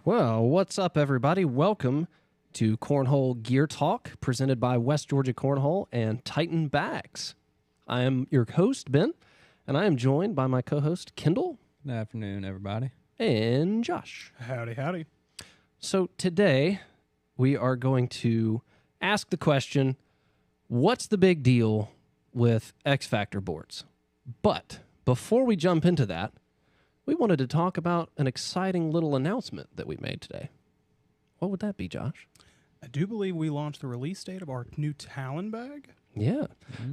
Well, what's up, everybody? Welcome to Cornhole Gear Talk, presented by West Georgia Cornhole and Titan Bags. I am your host, Ben, and I am joined by my co-host, Kendall. Good afternoon, everybody. And Josh. Howdy, howdy. So today, we are going to ask the question, what's the big deal with X Factor boards? But before we jump into that, we wanted to talk about an exciting little announcement that we made today. What would that be, Josh? I do believe we launched the release date of our new Talon bag. Yeah.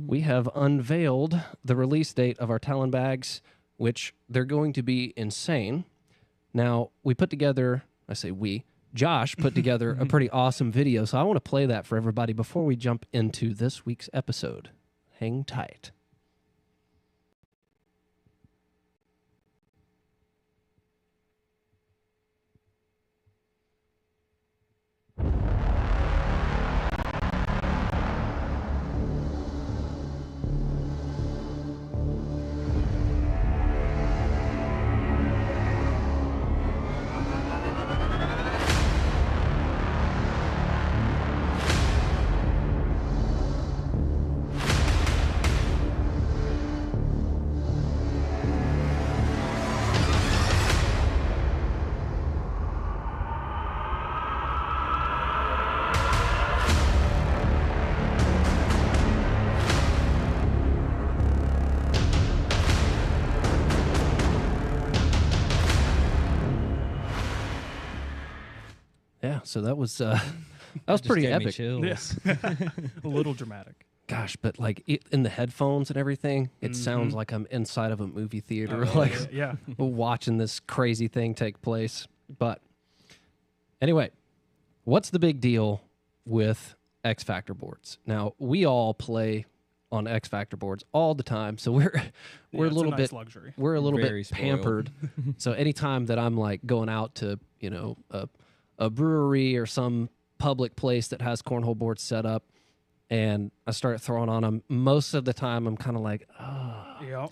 We have unveiled the release date of our Talon bags, which they're going to be insane. Now, we put together, I say we, Josh put together a pretty awesome video, so I want to play that for everybody before we jump into this week's episode. Hang tight. Yeah, so that was pretty epic. Chills. A little dramatic. Gosh, but like in the headphones and everything, it sounds like I'm inside of a movie theater, Yeah. watching this crazy thing take place. But anyway, what's the big deal with X Factor boards? Now, we all play on X Factor boards all the time, so we're a little nice bit luxury. we're a little Very bit spoiled. pampered. So anytime that I'm like going out to a brewery or some public place that has cornhole boards set up, and I start throwing on them, most of the time I'm kind of like, oh, Yeah.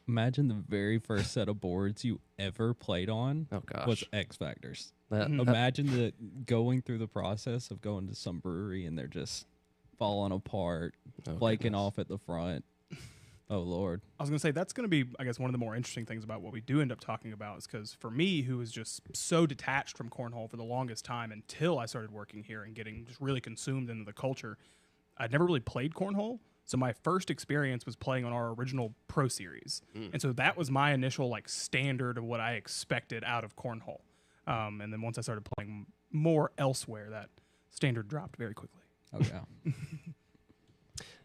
Imagine the very first set of boards you ever played on gosh. was X Factors. That, Imagine going through the process of going to some brewery and they're just falling apart, flaking goodness. off at the front. Oh, Lord. I was going to say, that's going to be, I guess, one of the more interesting things about what we do end up talking about is because for me, who was just so detached from cornhole for the longest time until I started working here and getting just really consumed into the culture, I'd never really played cornhole. So my first experience was playing on our original Pro Series. And so that was my initial like standard of what I expected out of cornhole. And then once I started playing more elsewhere, that standard dropped very quickly. Oh, yeah.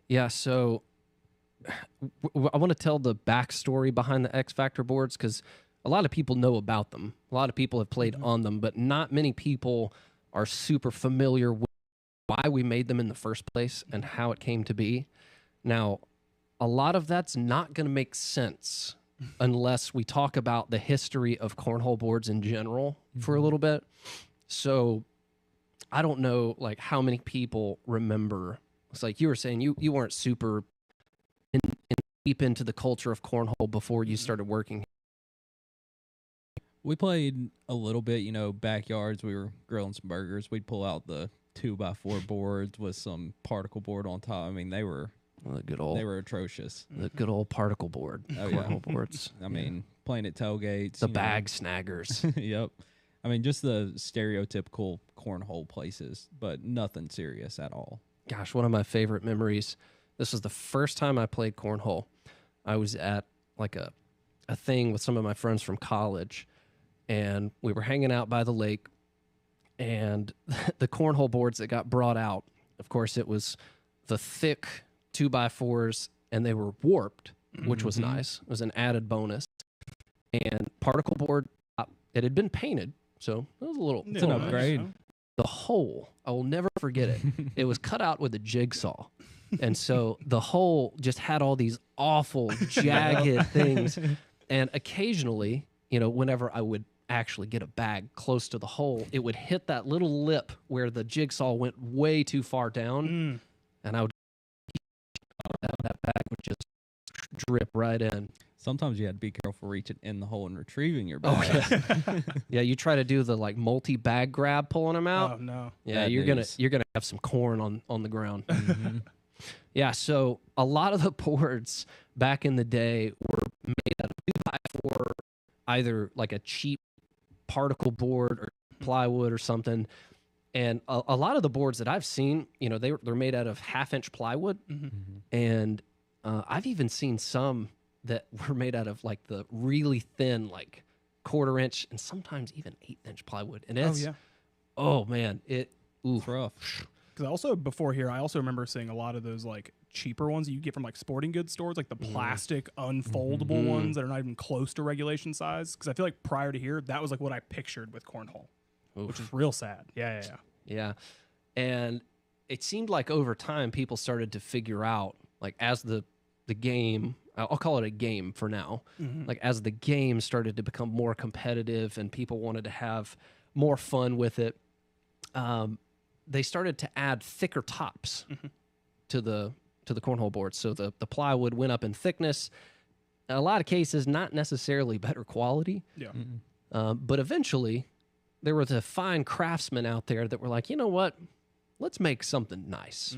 Yeah, so I want to tell the backstory behind the X Factor boards because a lot of people know about them. A lot of people have played on them, but not many people are super familiar with why we made them in the first place and how it came to be. Now, a lot of that's not going to make sense unless we talk about the history of cornhole boards in general for a little bit. So I don't know like how many people remember. It's like you were saying you weren't super deep into the culture of cornhole before you started working. We played a little bit, backyards. We were grilling some burgers. We'd pull out the 2x4 boards with some particle board on top. I mean, they were atrocious. The good old particle board, Oh, yeah. cornhole boards. I mean, playing at tailgates. The bag snaggers. Yep. I mean, just the stereotypical cornhole places, but nothing serious at all. Gosh, one of my favorite memories. This was the first time I played cornhole. I was at like a thing with some of my friends from college, and we were hanging out by the lake, and the cornhole boards that got brought out, of course, it was the thick 2x4s, and they were warped, which was nice. It was an added bonus. And particle board, it had been painted, so it was a little... It's an upgrade. The hole, I will never forget it. It was cut out with a jigsaw. And so the hole just had all these awful, jagged things. And occasionally, whenever I would actually get a bag close to the hole, it would hit that little lip where the jigsaw went way too far down. And I would that bag would just drip right in. Sometimes you had to be careful reaching in the hole and retrieving your bag. Yeah. Yeah, you try to do the like multi-bag grab pulling them out. Oh no. Yeah, Bad you're news. gonna have some corn on the ground. Mm-hmm. Yeah, so a lot of the boards back in the day were made out of 2x4, either like a cheap particle board or plywood or something. And a lot of the boards that I've seen, they're made out of 1/2-inch plywood. And I've even seen some that were made out of like the really thin, like 1/4-inch and sometimes even 1/8-inch plywood. And it's, oh man, It's rough. Because also before here, I also remember seeing a lot of those like cheaper ones that you get from like sporting goods stores, like the plastic unfoldable ones that are not even close to regulation size. Because I feel like prior to here, that was like what I pictured with cornhole, which is real sad. Yeah. And it seemed like over time people started to figure out, like as the game, I'll call it a game for now, like as the game started to become more competitive and people wanted to have more fun with it, they started to add thicker tops to the cornhole board. So the plywood went up in thickness. In a lot of cases, not necessarily better quality. Yeah. But eventually, there was a fine craftsmen out there that were like, you know what? Let's make something nice.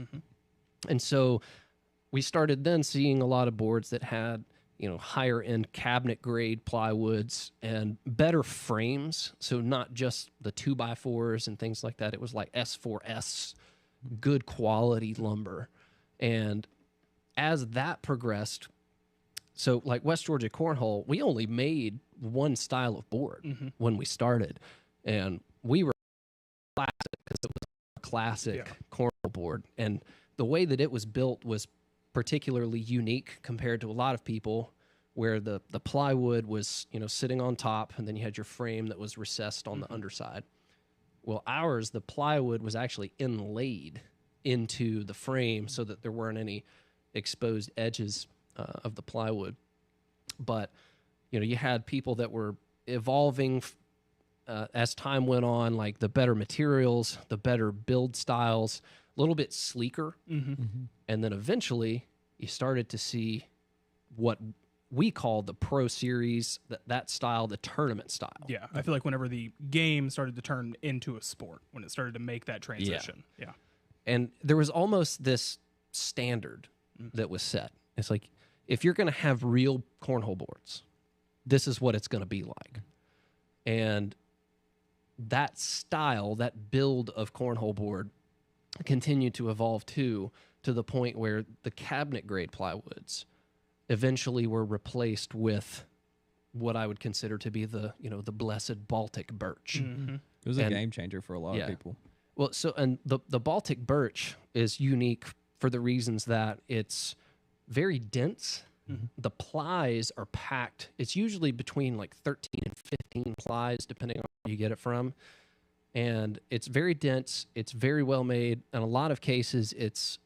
And so we started then seeing a lot of boards that had, higher end cabinet grade plywoods and better frames. So not just the 2x4s and things like that. It was like S4S, good quality lumber. And as that progressed, so like West Georgia Cornhole, we only made one style of board when we started. And we were classic because it was a classic cornhole board. And the way that it was built was particularly unique compared to a lot of people, where the plywood was, sitting on top, and then you had your frame that was recessed on the underside. Well, ours, the plywood was actually inlaid into the frame so that there weren't any exposed edges of the plywood. But, you had people that were evolving as time went on, like the better materials, the better build styles, a little bit sleeker. And then eventually you started to see what we call the Pro Series, that style, the tournament style. Yeah. I feel like whenever the game started to turn into a sport, when it started to make that transition. Yeah. And there was almost this standard that was set. It's like, if you're going to have real cornhole boards, this is what it's going to be like. And that style, that build of cornhole board continued to evolve to the point where the cabinet grade plywoods eventually were replaced with what I would consider to be the blessed Baltic birch. It was a game changer for a lot of people. Well, so, and the Baltic birch is unique for the reasons that it's very dense. The plies are packed. It's usually between like 13 and 15 plies, depending on where you get it from. And it's very dense. It's very well made. In a lot of cases, it's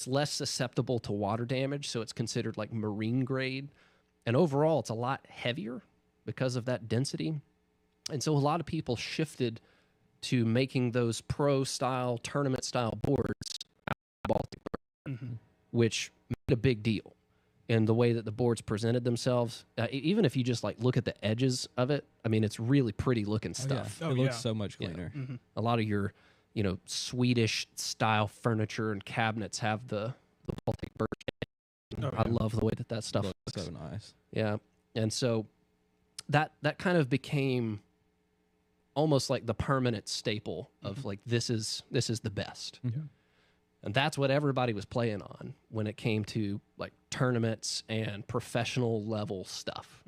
less susceptible to water damage, so it's considered like marine grade. And overall, it's a lot heavier because of that density. And so a lot of people shifted to making those pro-style, tournament-style boards out of Baltic birch, which made a big deal in the way that the boards presented themselves. Even if you just like look at the edges of it, I mean, it's really pretty looking stuff. It looks so much cleaner. A lot of your, Swedish style furniture and cabinets have the Baltic birch. I love the way that stuff looks. So nice. Yeah. And so that kind of became almost like the permanent staple of like, this is the best. And that's what everybody was playing on when it came to like tournaments and professional level stuff,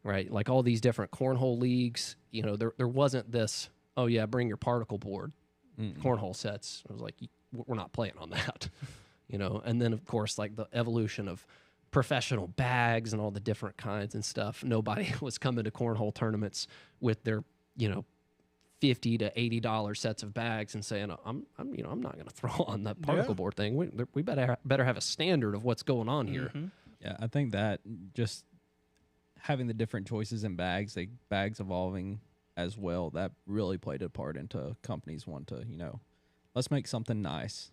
right? Like all these different cornhole leagues, there wasn't this, oh yeah, bring your particle board cornhole sets. I was like, we're not playing on that, And then of course, like the evolution of professional bags and all the different kinds and stuff. Nobody was coming to cornhole tournaments with their, $50 to $80 sets of bags and saying, I'm not going to throw on that particle board thing. We better have a standard of what's going on here. Yeah, I think that just having the different choices in bags, like bags evolving as well, that really played a part into companies wanting to, let's make something nice.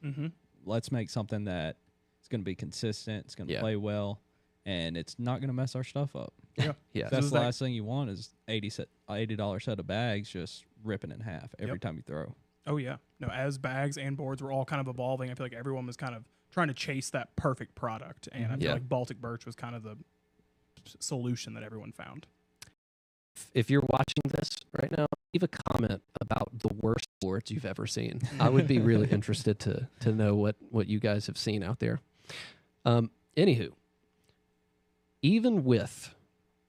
Let's make something that is going to be consistent. It's going to play well. and it's not going to mess our stuff up. Yeah. Yeah. That's the last thing you want is $80 set of bags just ripping in half every time you throw. Oh, yeah. No, as bags and boards were all kind of evolving, I feel like everyone was kind of trying to chase that perfect product. And I feel like Baltic Birch was kind of the solution that everyone found. If you're watching this right now, leave a comment about the worst boards you've ever seen. I would be really interested to know what you guys have seen out there. Anywho, even with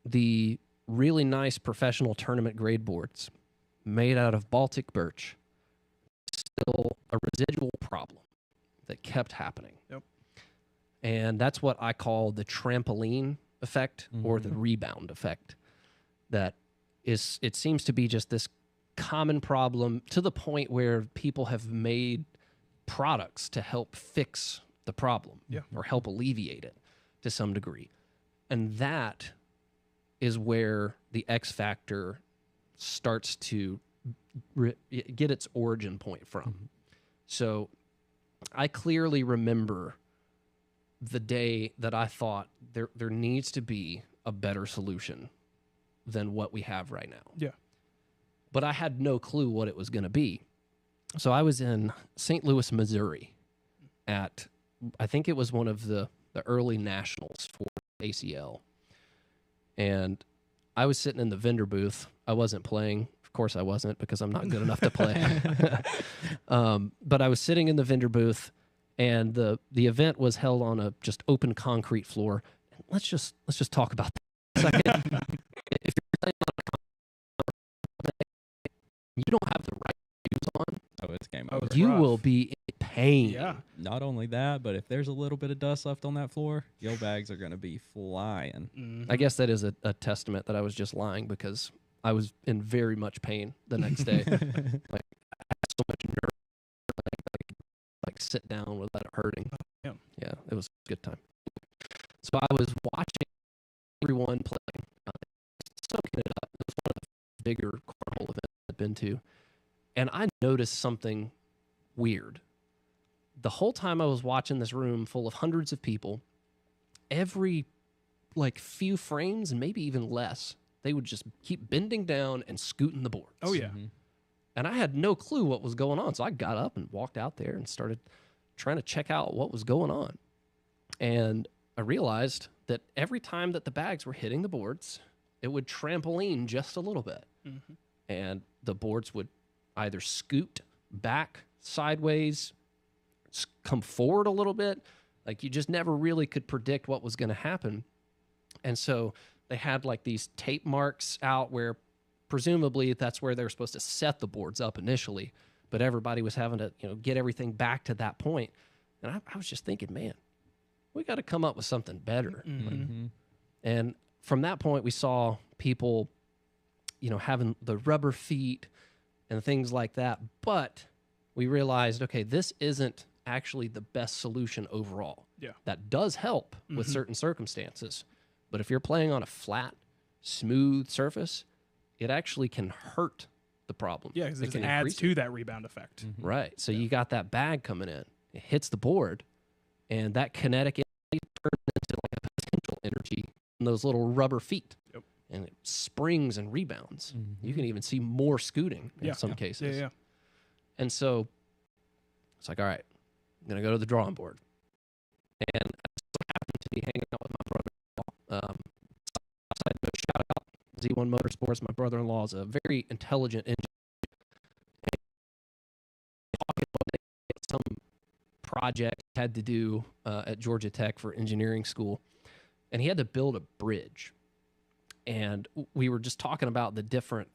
the really nice professional tournament grade boards made out of Baltic birch, still a residual problem that kept happening. Yep. And that's what I call the trampoline effect or the rebound effect. That is, it seems to be just this common problem to the point where people have made products to help fix the problem or help alleviate it to some degree. And that is where the X Factor starts to get its origin point from. So I clearly remember the day that I thought there needs to be a better solution than what we have right now. Yeah. But I had no clue what it was going to be. So I was in St. Louis, Missouri at, I think it was one of the early nationals for ACL. And I was sitting in the vendor booth. I wasn't playing. Of course I wasn't, because I'm not good enough to play. But I was sitting in the vendor booth, and the event was held on a just open concrete floor. Let's just talk about that for a second. If you're playing on a you don't have the right shoes on, It's game over. you rough. will be in pain. Yeah. Not only that, but if there's a little bit of dust left on that floor, your bags are going to be flying. I guess that is a testament that I was just lying, because I was in very much pain the next day. Like, I had so much nerve, like sit down without it hurting. Yeah, it was a good time. So I was watching everyone playing, soaking it up. It was one of the bigger cornhole events I've been to, and I noticed something weird. The whole time I was watching this room full of hundreds of people, every few frames and maybe even less, they would just keep bending down and scooting the boards. Oh, yeah. And I had no clue what was going on. So I got up and walked out there and started trying to check out what was going on. And I realized that every time that the bags were hitting the boards, it would trampoline just a little bit. And the boards would either scoot back sideways, come forward a little bit. Like, you just never really could predict what was going to happen. And so they had like these tape marks out where presumably that's where they were supposed to set the boards up initially, but everybody was having to, get everything back to that point. And I was just thinking, man, we got to come up with something better. And from that point, we saw people, having the rubber feet and things like that. But we realized, okay, this isn't actually the best solution overall. Yeah. That does help with certain circumstances. But if you're playing on a flat, smooth surface, it actually can hurt the problem. Yeah, because it can adds increase to that rebound effect. Right. So you got that bag coming in. It hits the board, and that kinetic energy turns into like a potential energy in those little rubber feet. Yep. And it springs and rebounds. You can even see more scooting in some cases. Yeah. And so it's like, all right, I'm going to go to the drawing board. And I so happened to be hanging out with my brother-in-law. Shout out Z1 Motorsports. My brother-in-law is a very intelligent engineer. And talking about some project he had to do at Georgia Tech for engineering school, and he had to build a bridge. And we were just talking about the different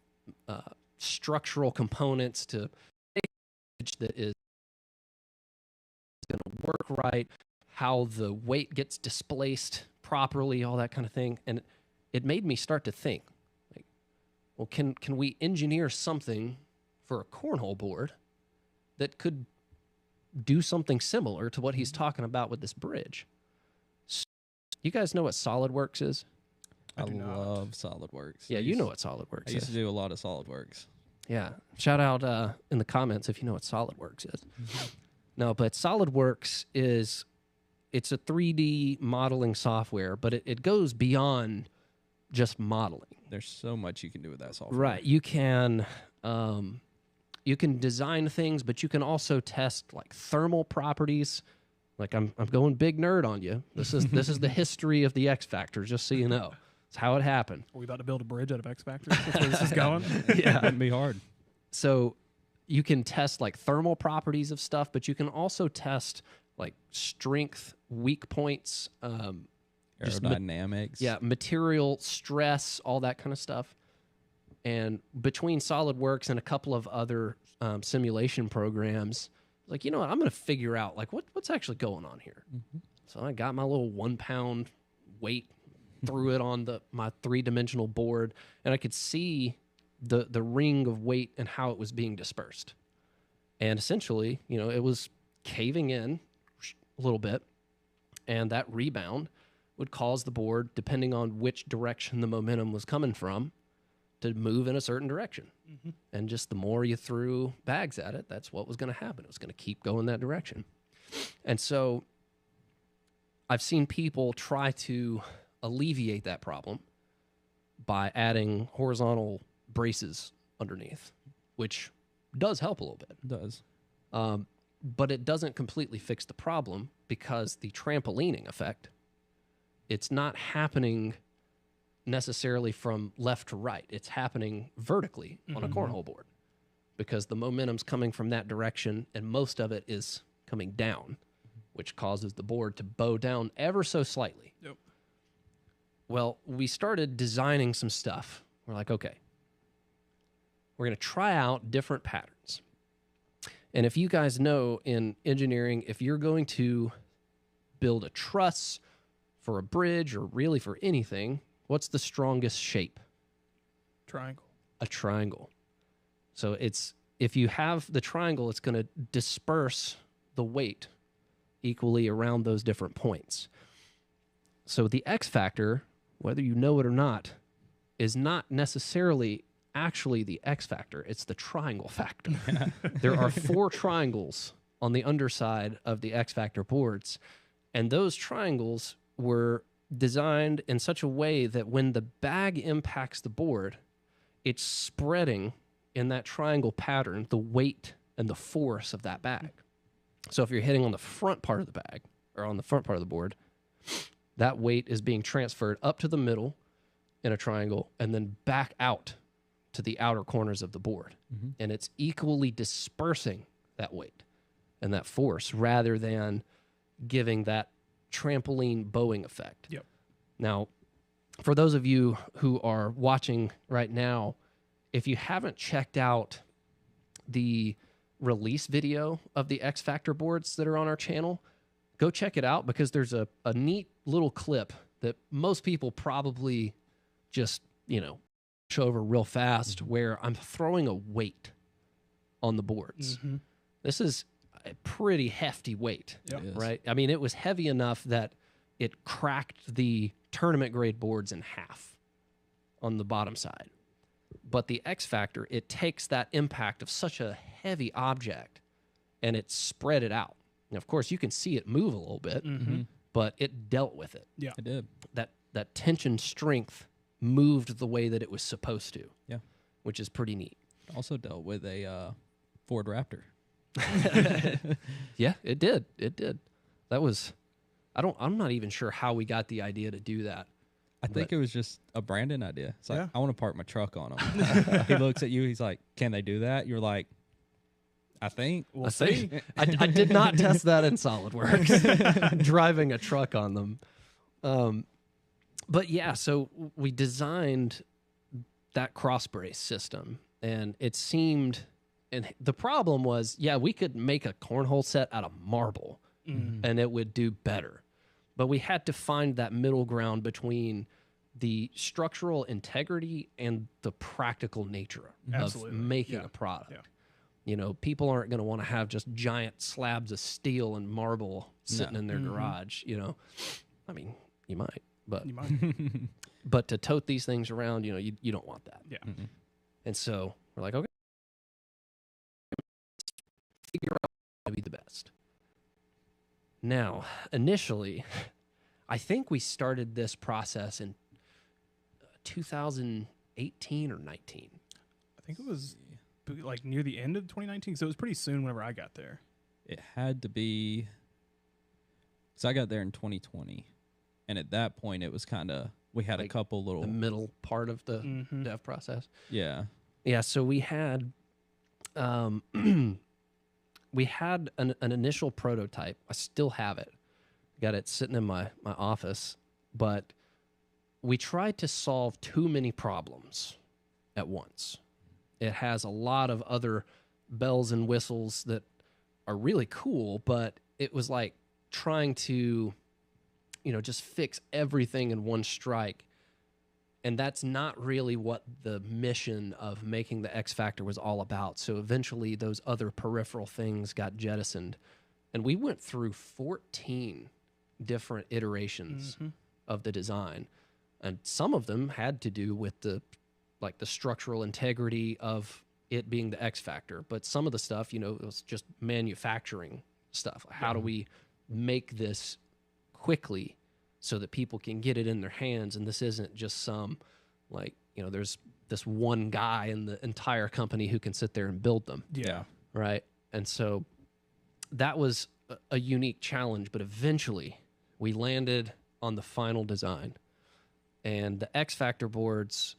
structural components to make a bridge that is going to work right, how the weight gets displaced properly, all that kind of thing. And it made me start to think, like, well, can we engineer something for a cornhole board that could do something similar to what he's talking about with this bridge? So, you guys know what SolidWorks is? I love SolidWorks. Yeah, you know what SolidWorks is. I used to do a lot of SolidWorks. Yeah. Shout out in the comments if you know what SolidWorks is. No, but SolidWorks is it's a 3D modeling software, but it goes beyond just modeling. There's so much you can do with that software. Right. You can design things, but you can also test like thermal properties. Like I'm going big nerd on you. This is the history of the X Factor, just so you know. It's how it happened. Are we about to build a bridge out of X Factor? That's where this is going? Yeah. It'd be hard. So you can test like thermal properties of stuff, but you can also test like strength, weak points, aerodynamics. material stress, all that kind of stuff. And between SolidWorks and a couple of other simulation programs, like, you know what, I'm going to figure out like what's actually going on here. Mm-hmm. So I got my little 1 pound weight, threw it on my 3-dimensional board, and I could see the ring of weight and how it was being dispersed. And essentially, you know, it was caving in a little bit, and that rebound would cause the board, depending on which direction the momentum was coming from, to move in a certain direction. Mm-hmm. And just the more you threw bags at it, that's what was going to happen. It was going to keep going that direction. And so I've seen people try to alleviate that problem by adding horizontal braces underneath, which does help a little bit. It does. But it doesn't completely fix the problem, because the trampolining effect, it's not happening necessarily from left to right. It's happening vertically on a cornhole board, because the momentum's coming from that direction, and most of it is coming down, which causes the board to bow down ever so slightly. Yep. Well, we started designing some stuff. We're like, okay, we're going to try out different patterns. And if you guys know, in engineering, if you're going to build a truss for a bridge, or really for anything, what's the strongest shape? Triangle. A triangle. So if you have the triangle, it's going to disperse the weight equally around those different points. So the X factor, whether you know it or not, is not necessarily actually the X factor. It's the triangle factor. There are 4 triangles on the underside of the X factor boards, and those triangles were designed in such a way that when the bag impacts the board, it's spreading in that triangle pattern the weight and the force of that bag. So if you're hitting on the front part of the bag, or on the front part of the board, that weight is being transferred up to the middle in a triangle and then back out to the outer corners of the board. Mm-hmm. And it's equally dispersing that weight and that force, rather than giving that trampoline bowing effect. Yep. Now, for those of you who are watching right now, if you haven't checked out the release video of the X Factor boards that are on our channel, go check it out, because there's a neat little clip that most people probably just, show over real fast, where I'm throwing a weight on the boards. Mm-hmm. This is a pretty hefty weight, right? I mean, it was heavy enough that it cracked the tournament grade boards in half on the bottom side. But the X Factor, it takes that impact of such a heavy object and it spread it out. Now, of course, you can see it move a little bit, but it dealt with it. Yeah, it did. That tension strength moved the way that it was supposed to. Yeah, which is pretty neat. Also dealt with a Ford Raptor. Yeah, it did. It did. That was, I'm not even sure how we got the idea to do that. I think it was just a Brandon idea. It's like, I want to park my truck on him. He looks at you. He's like, can they do that? You're like, I think. We'll see. I did not test that in SolidWorks, driving a truck on them. But yeah, so we designed that cross brace system, and it seemed, and the problem was, we could make a cornhole set out of marble, and it would do better. But we had to find that middle ground between the structural integrity and the practical nature of making a product. Yeah. People aren't going to want to have just giant slabs of steel and marble sitting in their garage. I mean, you might, but you might. But to tote these things around, you don't want that. Yeah. And so we're like, okay, figure out how to be the best. Now, initially, I think we started this process in 2018 or 19. I think it was like near the end of 2019, so it was pretty soon whenever I got there. It had to be, because I got there in 2020, and at that point it was kind of, we had like a couple little, the middle part of the dev process. yeah. Yeah, so we had we had an initial prototype. I still have it. Got it sitting in my office, but we tried to solve too many problems at once. It has a lot of other bells and whistles that are really cool, but it was like trying to, just fix everything in one strike. And that's not really what the mission of making the X Factor was all about. So eventually those other peripheral things got jettisoned. And we went through 14 different iterations of the design. And some of them had to do with the structural integrity of it being the X Factor. But some of the stuff, it was just manufacturing stuff. How do we make this quickly so that people can get it in their hands? And this isn't just some, there's this one guy in the entire company who can sit there and build them. Yeah. Right? And so that was a unique challenge, but eventually we landed on the final design. And the X Factor boards,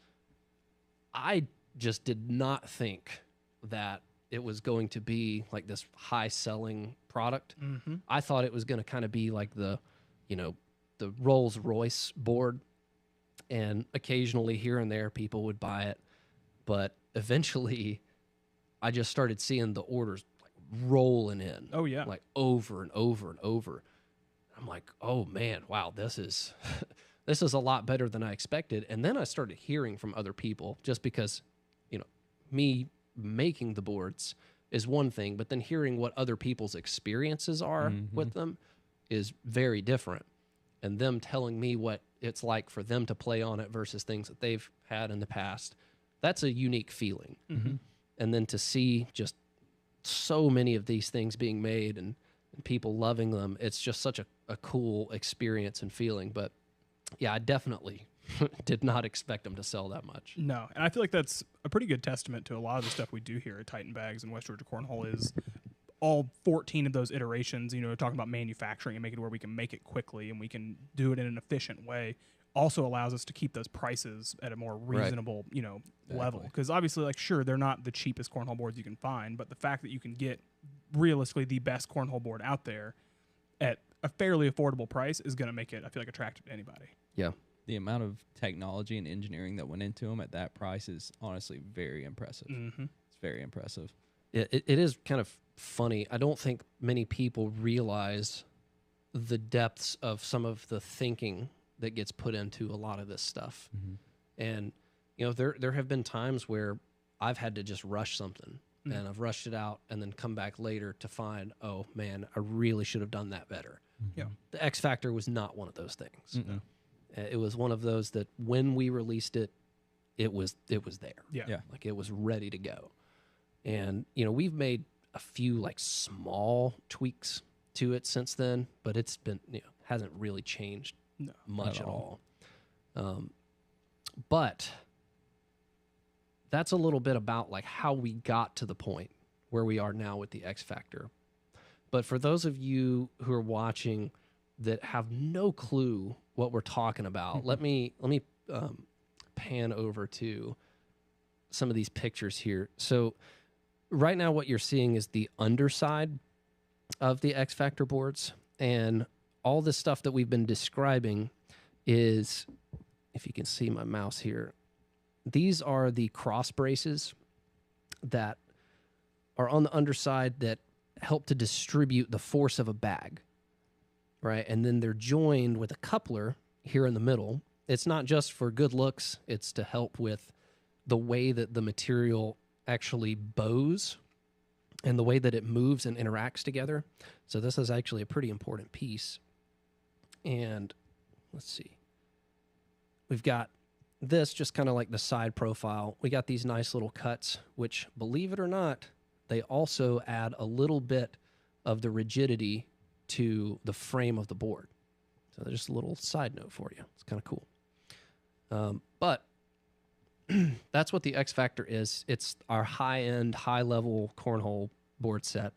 I just did not think that it was going to be like this high-selling product. I thought it was going to kind of be like the Rolls-Royce board, and occasionally here and there people would buy it. But eventually I just started seeing the orders like rolling in. Oh, yeah. Like over and over and over. I'm like, oh, man, wow, this is this is a lot better than I expected. And then I started hearing from other people, just because, me making the boards is one thing, but then hearing what other people's experiences are with them is very different. And them telling me what it's like for them to play on it versus things that they've had in the past, that's a unique feeling. And then to see just so many of these things being made and people loving them, it's just such a cool experience and feeling. But yeah, I definitely did not expect them to sell that much. No, and I feel like that's a pretty good testament to a lot of the stuff we do here at Titan Bags and West Georgia Cornhole is all 14 of those iterations, talking about manufacturing and making it where we can make it quickly and we can do it in an efficient way, also allows us to keep those prices at a more reasonable, level. Because obviously, sure, they're not the cheapest cornhole boards you can find, but the fact that you can get realistically the best cornhole board out there at a fairly affordable price is going to make it, I feel like, attractive to anybody. Yeah. The amount of technology and engineering that went into them at that price is honestly very impressive. It's very impressive. It is kind of funny. I don't think many people realize the depths of some of the thinking that gets put into a lot of this stuff. And, there have been times where I've had to just rush something and I've rushed it out and then come back later to find, oh man, I really should have done that better. Yeah. The X Factor was not one of those things. It was one of those that when we released it, it was there. Yeah. Like it was ready to go. And, we've made a few small tweaks to it since then, but it's been, hasn't really changed much at all. But that's a little bit about how we got to the point where we are now with the X Factor. But for those of you who are watching that have no clue what we're talking about, let me pan over to some of these pictures here. So right now what you're seeing is the underside of the X Factor boards, and all this stuff that we've been describing is, if you can see my mouse here, these are the cross braces that are on the underside that help to distribute the force of a bag, right? And then they're joined with a coupler here in the middle. It's not just for good looks, it's to help with the way that the material actually bows and the way that it moves and interacts together. So this is actually a pretty important piece. And let's see. We've got this just kind of like the side profile. We got these nice little cuts, which, believe it or not, they also add a little bit of the rigidity to the frame of the board. So just a little side note for you. It's kind of cool. But that's what the X Factor is. It's our high-end, high-level cornhole board set.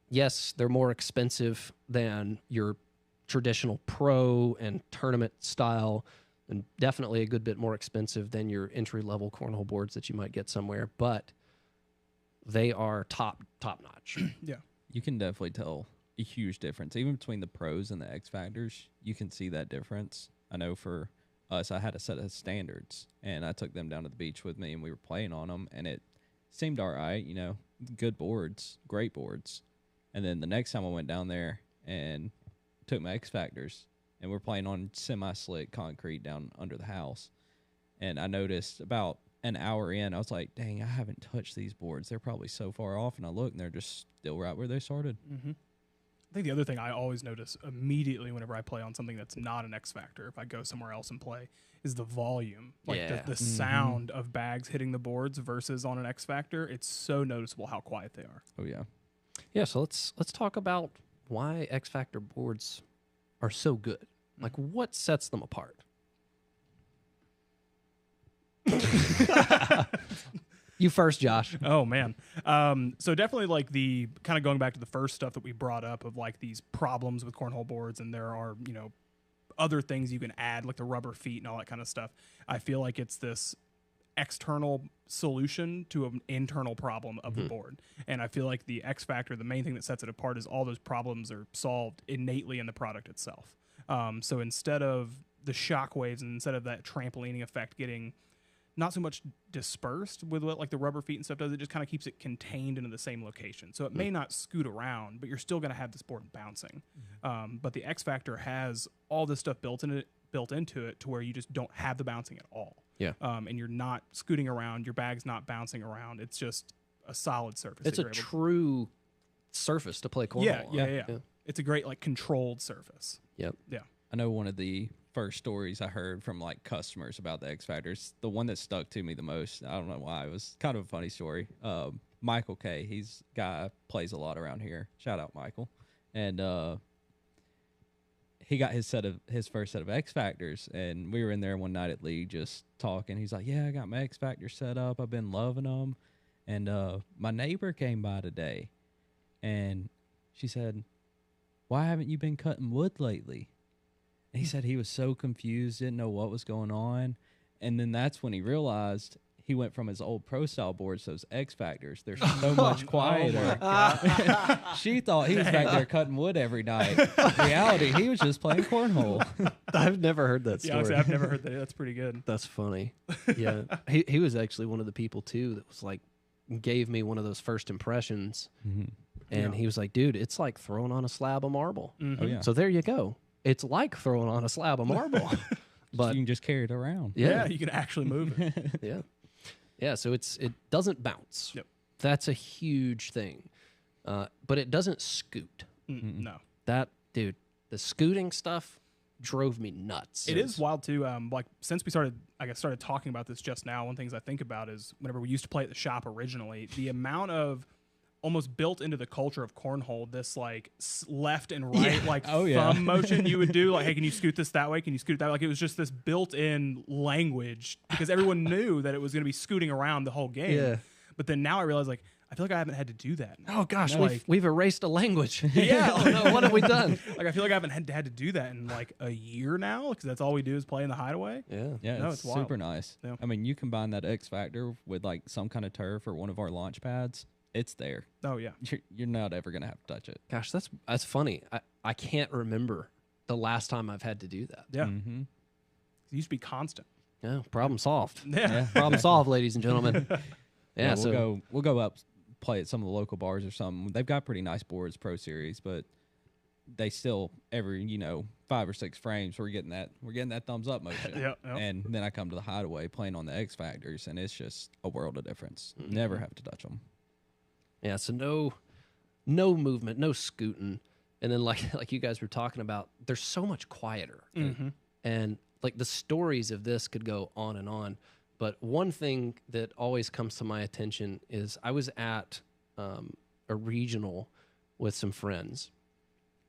Yes, they're more expensive than your traditional pro and tournament style, and definitely a good bit more expensive than your entry-level cornhole boards that you might get somewhere, but they are top-notch. Yeah. You can definitely tell a huge difference. Even between the pros and the X Factors, you can see that difference. I know for us, I had a set of standards, and I took them down to the beach with me, and we were playing on them, and it seemed all right, you know, good boards, great boards. And then the next time I went down there and took my X Factors, and we're playing on semi-slick concrete down under the house, and I noticed about an hour in, I was like, dang, I haven't touched these boards. They're probably so far off, and I look, and they're just still right where they started. Mm-hmm. I think the other thing I always notice immediately whenever I play on something that's not an X Factor, if I go somewhere else and play, is the volume. Like the sound of bags hitting the boards versus on an X Factor. It's so noticeable how quiet they are. Oh, yeah. Yeah, so let's talk about why X Factor boards are so good. Like, what sets them apart? You first, Josh. Oh, man. So definitely like the kind of going back to the first stuff that we brought up of like these problems with cornhole boards, and there are, you know, other things you can add like the rubber feet and all that kind of stuff. I feel like it's this external solution to an internal problem of the board. And I feel like the X Factor, the main thing that sets it apart is all those problems are solved innately in the product itself. So instead of the shock waves and instead of that trampolining effect getting not so much dispersed with what like the rubber feet and stuff does, it just kind of keeps it contained into the same location. So it may not scoot around, but you're still going to have this board bouncing. But the X Factor has all this stuff built into it to where you just don't have the bouncing at all. Yeah. And you're not scooting around, your bag's not bouncing around. It's just a solid surface. It's a true surface to play cornhole on. Yeah. It's a great like controlled surface. Yep. Yeah. I know one of the first stories I heard from like customers about the X Factors, the one that stuck to me the most, I don't know why, it was kind of a funny story. Michael K, he's a guy plays a lot around here. Shout out Michael. And he got his first set of X Factors, and we were in there one night at League just talking. He's like, yeah, I got my X Factor set up. I've been loving them. And my neighbor came by today, and she said, why haven't you been cutting wood lately? And he said he was so confused, didn't know what was going on. And then that's when he realized he went from his old pro style boards to those X Factors. They're so much quieter. She thought he was back there cutting wood every night. In reality, he was just playing cornhole. I've never heard that story. Yeah, honestly, I've never heard that. That's pretty good. That's funny. Yeah. He was actually one of the people, too, that was like, gave me one of those first impressions. And he was like, dude, it's like throwing on a slab of marble. Oh, yeah. So there you go. It's like throwing on a slab of marble. But you can just carry it around. Yeah, you can actually move it. Yeah. Yeah, so it doesn't bounce. Yep. That's a huge thing. But it doesn't scoot. No. That, dude, the scooting stuff drove me nuts. It is wild too. Like since we started talking about this just now, one of the things I think about is whenever we used to play at the shop originally, the amount of almost built into the culture of cornhole, this like left and right, thumb motion you would do. Like, hey, can you scoot this that way? Can you scoot it that way? Like, it was just this built-in language because everyone knew that it was going to be scooting around the whole game. Yeah. But then now I realize, like, I feel like I haven't had to do that. Oh, gosh, No, we've erased a language. Yeah. Oh, no, what have we done? Like, I feel like I haven't had to do that in like a year now because that's all we do is play in the hideaway. Yeah. Yeah, No, it's it's wild. super nice. Yeah. I mean, you combine that X Factor with like some kind of turf or one of our launch pads, it's there. Oh, yeah. You're not ever going to have to touch it. Gosh, that's funny. I can't remember the last time I've had to do that. Yeah. Mm-hmm. It used to be constant. Yeah, problem solved. Yeah. Problem solved, ladies and gentlemen. Yeah, we'll go up play at some of the local bars or something. They've got pretty nice boards, Pro Series, but they still every 5 or 6 frames we're getting that thumbs up motion. Yeah. And then I come to the hideaway playing on the X Factors, and it's just a world of difference. Never have to touch them. Yeah, so no movement, no scooting, and then like you guys were talking about, they're so much quieter, and like the stories of this could go on and on. But one thing that always comes to my attention is I was at a regional with some friends,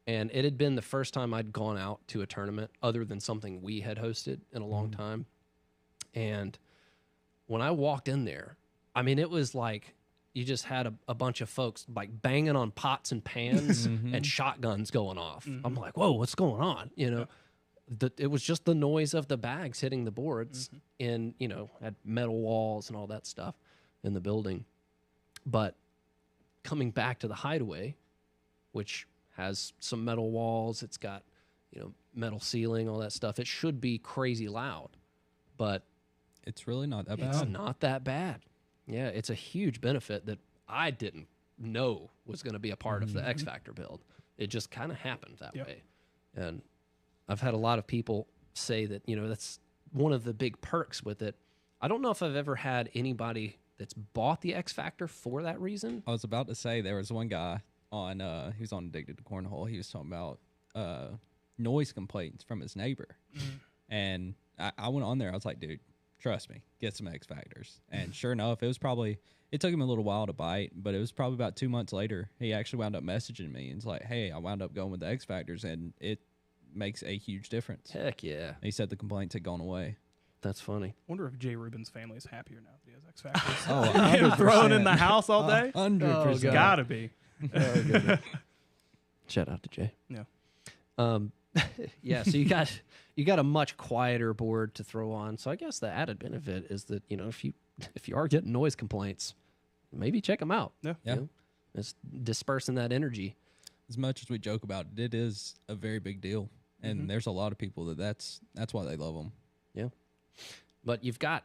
And it had been the first time I'd gone out to a tournament other than something we had hosted in a long time. And when I walked in there, I mean, it was like you just had a bunch of folks like banging on pots and pans and shotguns going off. I'm like, whoa, what's going on? You know, it was just the noise of the bags hitting the boards and, you know, had metal walls and all that stuff in the building. But coming back to the hideaway, which has some metal walls, it's got, you know, metal ceiling, all that stuff. It should be crazy loud, but it's really not that bad. it's not that bad. Yeah, it's a huge benefit that I didn't know was going to be a part of the X Factor build. It just kind of happened that way. And I've had a lot of people say that, you know, that's one of the big perks with it. I don't know if I've ever had anybody that's bought the X Factor for that reason. I was about to say there was one guy on he was on Addicted to Cornhole. He was talking about noise complaints from his neighbor. And I went on there. I was like, dude, trust me, get some X Factors. And sure enough, it took him a little while to bite, but it was probably about 2 months later, he actually wound up messaging me and was like, hey, I wound up going with the X Factors, and it makes a huge difference. Heck yeah. He said the complaints had gone away. That's funny. Wonder if Jay Rubin's family is happier now that he has X Factors. Oh, Getting thrown in the house all day? 100%. Gotta be. Shout out to Jay. Yeah. Yeah, so you got a much quieter board to throw on. So I guess the added benefit is that, you know, if you are getting noise complaints, maybe check them out. Yeah. Yeah. You know, it's dispersing that energy. As much as we joke about it, it is a very big deal. And there's a lot of people that's why they love them. Yeah. But you've got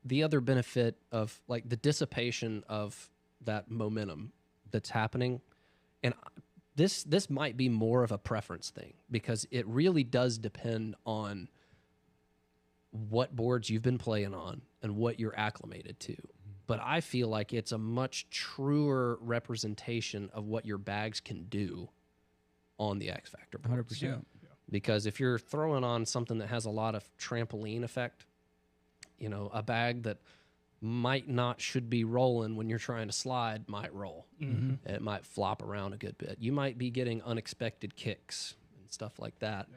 the other benefit of like the dissipation of that momentum that's happening. And this might be more of a preference thing because it really does depend on what boards you've been playing on and what you're acclimated to. But I feel like it's a much truer representation of what your bags can do on the X Factor boards. 100%. Yeah. Because if you're throwing on something that has a lot of trampoline effect, you know, a bag that might not should be rolling when you're trying to slide might roll. It might flop around a good bit. You might be getting unexpected kicks and stuff like that.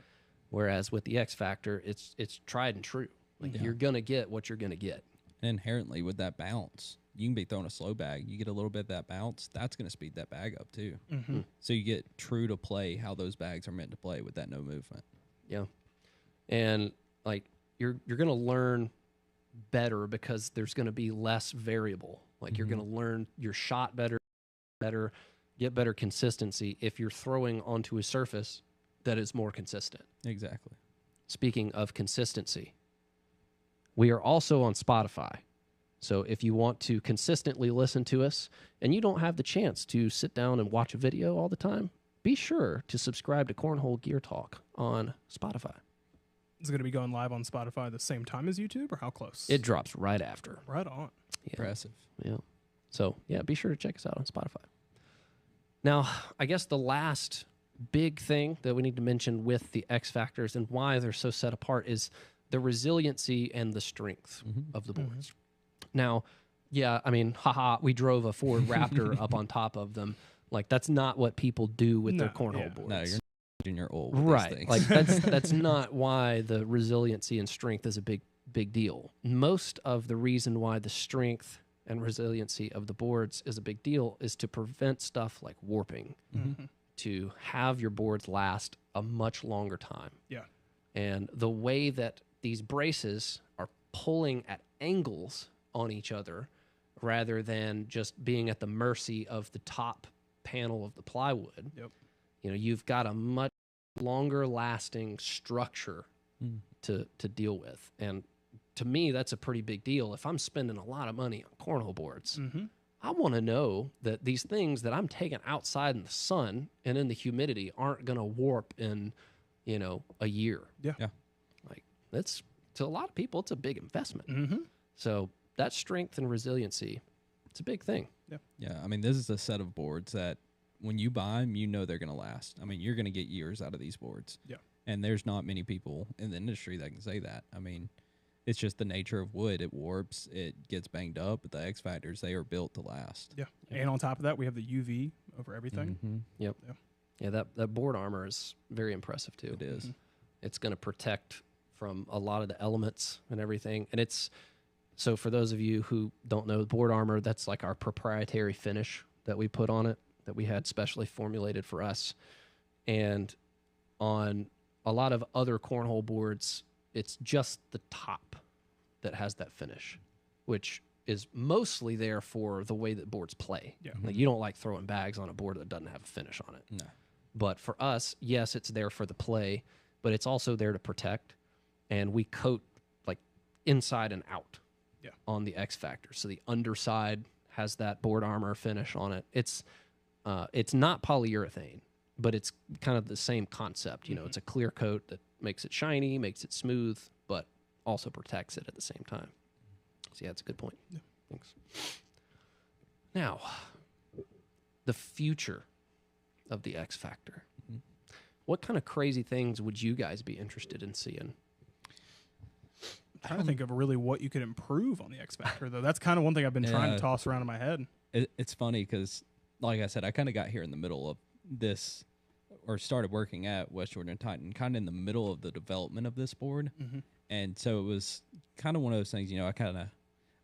Whereas with the X Factor, it's tried and true. Like you're gonna get what you're gonna get. And inherently with that bounce, you can be throwing a slow bag. You get a little bit of that bounce, that's going to speed that bag up too. So you get true to play how those bags are meant to play with that no movement. Yeah. And like you're going to learn better because there's going to be less variable. Like you're going to learn your shot better, get better consistency if you're throwing onto a surface that is more consistent. Exactly. Speaking of consistency, we are also on Spotify. So if you want to consistently listen to us and you don't have the chance to sit down and watch a video all the time, be sure to subscribe to Cornhole Gear Talk on Spotify. Is it going to be going live on Spotify the same time as YouTube, or how close? It drops right after. Right on. Yeah. Impressive. Yeah. So, yeah, be sure to check us out on Spotify. Now, I guess the last big thing that we need to mention with the X Factors and why they're so set apart is the resiliency and the strength of the boards. Now, yeah, I mean, we drove a Ford Raptor up on top of them. Like, that's not what people do with their cornhole boards. No, you're not in your old with right. these things. Like, that's not why the resiliency and strength is a big deal. Most of the reason why the strength and resiliency of the boards is a big deal is to prevent stuff like warping, to have your boards last a much longer time. Yeah. And the way that these braces are pulling at angles on each other rather than just being at the mercy of the top panel of the plywood. Yep. You know, you've got a much longer lasting structure to deal with. And to me, that's a pretty big deal. If I'm spending a lot of money on cornhole boards, I want to know that these things that I'm taking outside in the sun and in the humidity aren't going to warp in, you know, a year. Yeah. Like, that's, to a lot of people, it's a big investment. So that strength and resiliency, it's a big thing. Yeah, I mean, this is a set of boards that when you buy them, you know they're going to last. I mean, you're going to get years out of these boards. Yeah. And there's not many people in the industry that can say that. I mean, it's just the nature of wood. It warps, it gets banged up, but the X Factors, they are built to last. Yeah. And on top of that, we have the UV over everything. Yep. Yeah. Yeah, that board armor is very impressive too. It is. It's going to protect from a lot of the elements and everything. And it's so for those of you who don't know, board armor, that's like our proprietary finish that we put on it that we had specially formulated for us. And on a lot of other cornhole boards, it's just the top that has that finish, which is mostly there for the way that boards play. Yeah. Like you don't like throwing bags on a board that doesn't have a finish on it. No. But for us, yes, it's there for the play, but it's also there to protect. And we coat like inside and out on the X Factor. So the underside has that board armor finish on it. It's not polyurethane, but it's kind of the same concept. You know, it's a clear coat that makes it shiny, makes it smooth, but also protects it at the same time. So yeah, it's a good point. Yeah. Thanks. Now, the future of the X Factor. What kind of crazy things would you guys be interested in seeing? I'm trying to think of really what you could improve on the X Factor, though. That's kind of one thing I've been trying to toss around in my head. It's funny because, like I said, I kind of got here in the middle of this, or started working at West Jordan and Titan, kind of in the middle of the development of this board. And so it was kind of one of those things, you know, I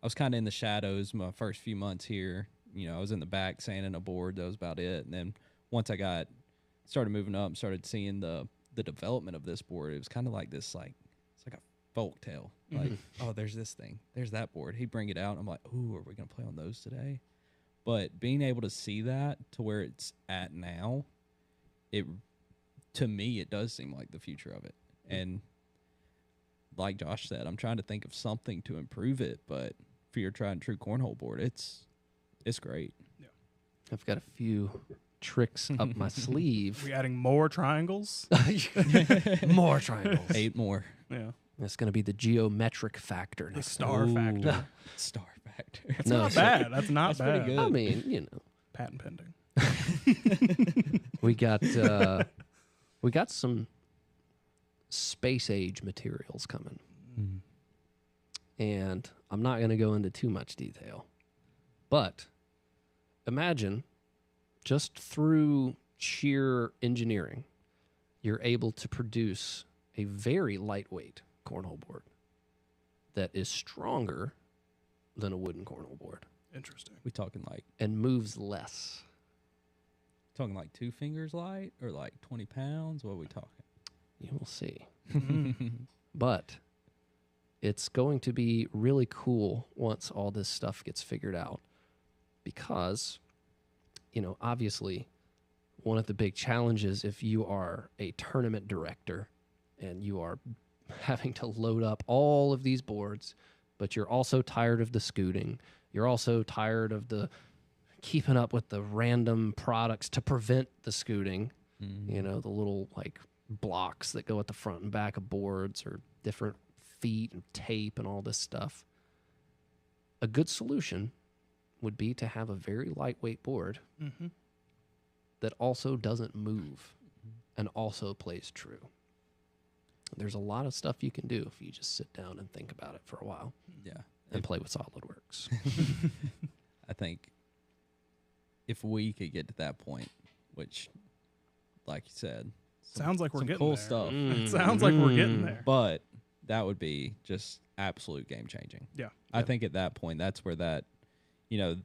was kind of in the shadows my first few months here. You know, I was in the back sanding a board. That was about it. And then once I started moving up and started seeing the development of this board, it was kind of like this, like, it's like a folk tale. Like, oh, there's this thing. There's that board. He'd bring it out. And I'm like, ooh, are we going to play on those today? But being able to see that to where it's at now, to me, it does seem like the future of it. And like Josh said, I'm trying to think of something to improve it, but for your tried and true cornhole board, it's great. Yeah. I've got a few tricks up my sleeve. Are we adding more triangles? More triangles. 8 more. Yeah. It's going to be the geometric factor The next star time. factor. Star factor. That's not bad. That's not That's pretty bad. good. I mean, you know. Patent pending. We got some space age materials coming. And I'm not going to go into too much detail. But imagine just through sheer engineering, you're able to produce a very lightweight cornhole board that is stronger than a wooden cornhole board Interesting. We talking like and moves less. 2 fingers light or like 20 pounds? What are we talking? You will see. But it's going to be really cool once all this stuff gets figured out because, you know, obviously one of the big challenges if you are a tournament director and you are having to load up all of these boards, but you're also tired of the scooting. You're also tired of the keeping up with the random products to prevent the scooting. You know, the little like blocks that go at the front and back of boards or different feet and tape and all this stuff. A good solution would be to have a very lightweight board that also doesn't move and also plays true. There's a lot of stuff you can do if you just sit down and think about it for a while. Yeah. And play with SolidWorks. I think if we could get to that point, which, like you said, Sounds like we're some getting cool there. stuff. It sounds like we're getting there. But that would be just absolute game changing. Yeah. I think at that point, that's where that, you know,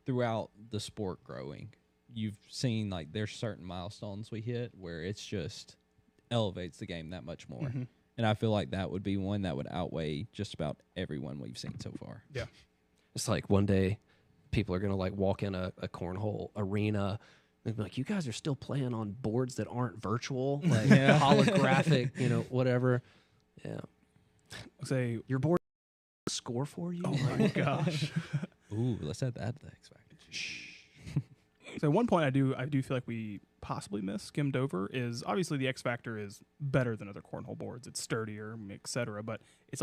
throughout the sport growing, you've seen like there's certain milestones we hit where it's just elevates the game that much more. And I feel like that would be one that would outweigh just about everyone we've seen so far. Yeah. It's like one day people are going to like walk in a cornhole arena and be like, you guys are still playing on boards that aren't virtual, like holographic, you know, whatever. Yeah. Say, Your board score for you? oh my gosh. Ooh, let's add that to the X Factor. So one point I do feel like we possibly skimmed over is obviously the X Factor is better than other cornhole boards. It's sturdier, etc. But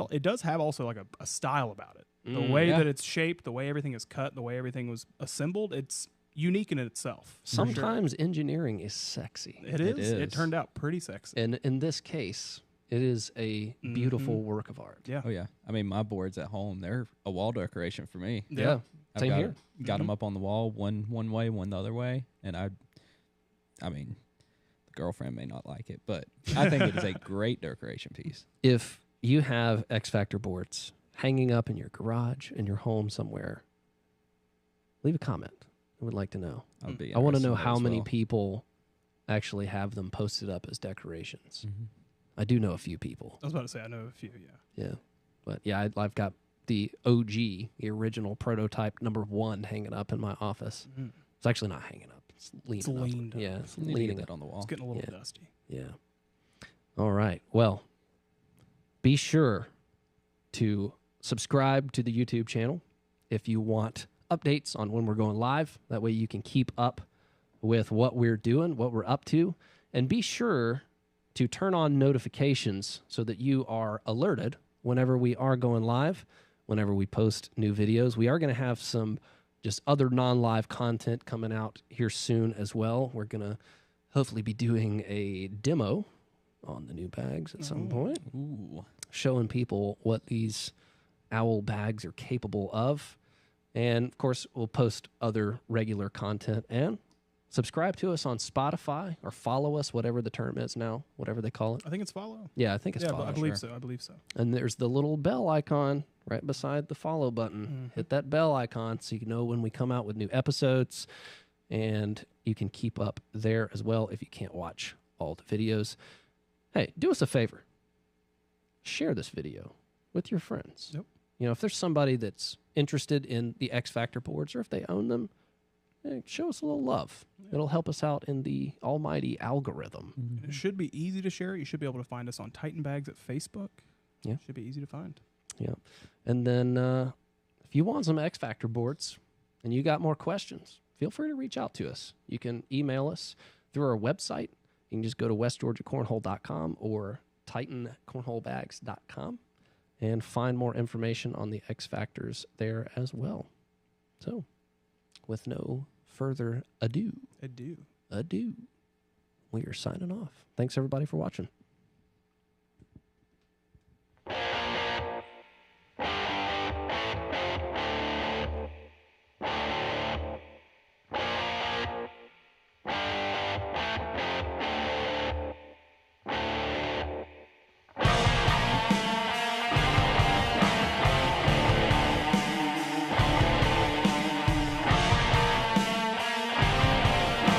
it does have also like a style about it. The way that it's shaped, the way everything is cut, the way everything was assembled, it's unique in itself. Sometimes engineering is sexy. It is. It turned out pretty sexy. And in this case, it is a beautiful work of art. Yeah. Oh, yeah. I mean, my boards at home, they're a wall decoration for me. Yeah. Same here. Got them up on the wall, one way, one the other way. And I mean, girlfriend may not like it, but I think it is a great decoration piece. If you have X Factor boards hanging up in your garage, in your home somewhere, leave a comment. I would like to know. I want to know how many people actually have them posted up as decorations. Mm-hmm. I do know a few people. I was about to say, I know a few, yeah. Yeah. But yeah, I've got the OG, the original prototype #1 hanging up in my office. Mm. It's actually not hanging up. It's leaning up. leaned up. Yeah, it's You need to leaning get up that on the wall. It's getting a little Yeah. dusty. Yeah. All right. Well, be sure to subscribe to the YouTube channel if you want updates on when we're going live. That way you can keep up with what we're doing, what we're up to, and be sure to turn on notifications so that you are alerted whenever we are going live, whenever we post new videos. We are going to have some just other non-live content coming out here soon as well. We're going to hopefully be doing a demo on the new bags at some point, Ooh. showing people what these owl bags are capable of. And, of course, we'll post other regular content. And subscribe to us on Spotify or follow us, whatever the term is now, whatever they call it. I think it's follow. Yeah, I think it's Yeah, follow. I believe so. I believe so. And there's the little bell icon right beside the follow button. Hit that bell icon so you can know when we come out with new episodes. And you can keep up there as well if you can't watch all the videos. Hey, do us a favor. Share this video with your friends. Yep. You know, if there's somebody that's interested in the X Factor boards or if they own them, hey, show us a little love. It'll help us out in the almighty algorithm. And it should be easy to share. You should be able to find us on Titan Bags at Facebook. Yeah. Should be easy to find. Yeah. And then if you want some X Factor boards and you got more questions, feel free to reach out to us. You can email us through our website. You can just go to westgeorgiacornhole.com or titancornholebags.com and find more information on the X Factors there as well. So, with no further ado, I do. we are signing off. Thanks, everybody, for watching.